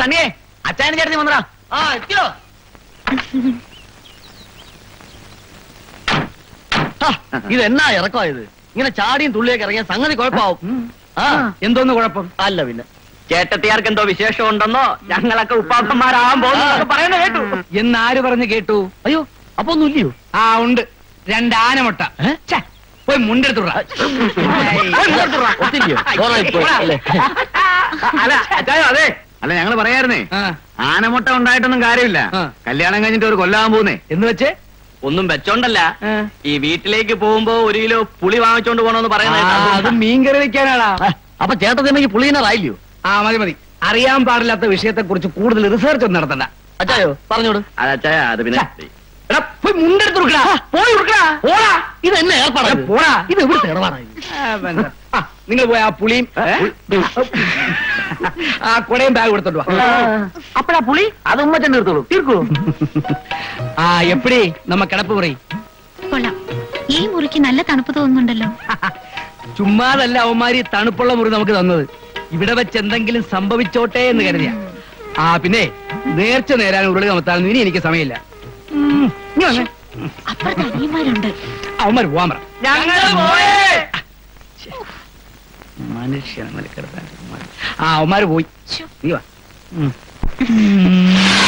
സണ്ണിയെ അച്ചായന് ചേട്ടത്തി വന്നടാ. ആ എത്തിയോ? ഇതെന്നാ ഇറക്കമായത്? ഇങ്ങനെ ചാടിയും തുള്ളിയൊക്കെ ഇറങ്ങിയ സംഗതി കുഴപ്പമാവും. ആ എന്തോന്ന് കുഴപ്പം? അല്ല പിന്നെ ചേട്ടത്തിയാർക്ക് എന്തോ വിശേഷം ഉണ്ടെന്നോ ഞങ്ങളൊക്കെ ഉപ്പാപ്പന്മാരാകാൻ പോകുന്നു പറയുന്നത് കേട്ടു. എന്നാര് പറഞ്ഞു കേട്ടു? അയ്യോ അപ്പൊ ഒന്നും ഇല്ലയോ? ആ ഉണ്ട്, 2 ആനമുട്ട. പോയി മുണ്ടെടുത്തുള്ള. അല്ല അച്ചായോ അതെ അല്ല ഞങ്ങള് പറയായിരുന്നേ, ആനമുട്ട ഉണ്ടായിട്ടൊന്നും കാര്യമില്ല. കല്യാണം കഴിഞ്ഞിട്ട് ഒരു കൊല്ലാൻ പോകുന്നേ എന്ന് വെച്ച് ഒന്നും വെച്ചോണ്ടല്ല, ഈ വീട്ടിലേക്ക് പോകുമ്പോ 1 കിലോ പുളി വാങ്ങിച്ചോണ്ട് പോണോന്ന് പറയുന്നത്. അത് മീൻകറി വെക്കാനാടാ. അപ്പൊ ചേട്ടത്തിനെങ്കിൽ പുളിയനാറായില്ലയോ? ആ മതി മതി. അറിയാൻ പാടില്ലാത്ത വിഷയത്തെ കുറിച്ച് കൂടുതൽ റിസർച്ച് ഒന്നും നടത്തണ്ട. അച്ചായോ പറഞ്ഞോട്. അച്ചായ അത് പിന്നെ മുണ്ടെടുത്ത് കൊടുക്കടാ. പോയി കൊടുക്കടാ. പോടാ. ഇത് എന്നെ ഏർപ്പാടാ. പോടാ. ഇത് എവിടുത്തെ ഇടപാടാ? നിങ്ങൾ പോയി ആ പുളിയും ആ കുടയും ബാഗ് കൊടുത്തോണ്ട് വാ. അപ്പഴാ പുളി അത് ഉമ്മച്ചൻ തീർത്തോളൂ. തീർക്കൂ. ആ എപ്പടി നമ്മ കിടപ്പ് മുറി കൊള്ളാം. ഈ മുറിക്ക് നല്ല തണുപ്പ് തോന്നുന്നുണ്ടല്ലോ. ചുമ്മാതല്ല അവന്മാര് തണുപ്പുള്ള മുറി നമുക്ക് തന്നത്. ഇവിടെ വെച്ച് എന്തെങ്കിലും സംഭവിച്ചോട്ടെ എന്ന് കരുതിയ. ആ പിന്നെ നേർച്ച നേരാൻ ഉരുളി കമത്താനൊന്നും ഇനി എനിക്ക് സമയമില്ല. അപ്പുറത്ത് അനിയന്മാരുണ്ട്. അവന്മാർ പോവാൻ പറ. മനുഷ്യനെ ആ അവന്മാര് പോയി. നീ വാ.